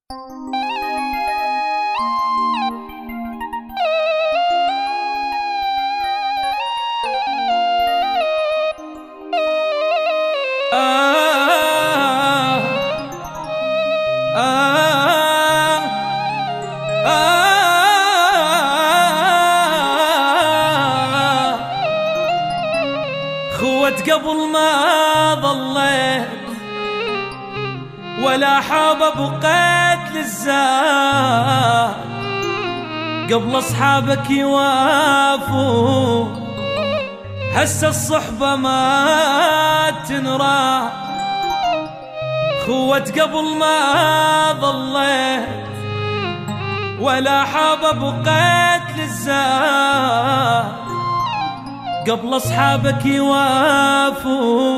خوت قبل ما ظليت ولا حاب بقيت للزاد، قبل اصحابك يوافوا هسه الصحبة ما تنرى. خوت قبل ما ظليت ولا حاب بقيت للزاد، قبل اصحابك يوافوا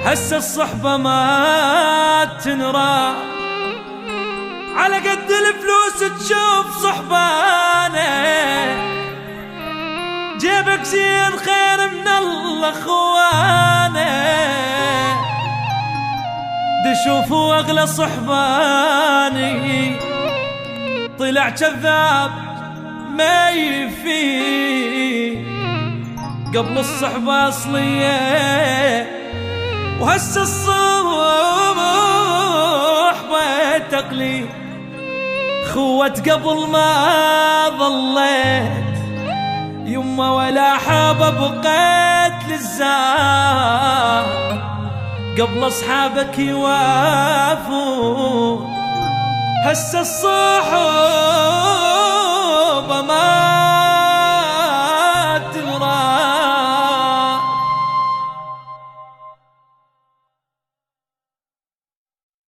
هسه الصحبة ما تنرى. على قد الفلوس تشوف صحبانه، جيبك زين خير من الله خوانه. دشوفوا اغلى صحباني طلع كذاب ما يفي، قبل الصحبة أصلية وهسه الصحبة تقليد. خوت قبل ما ظليت يما ولا حابة بقيت للزاد، قبل أصحابك يوافوا هسه الصحبة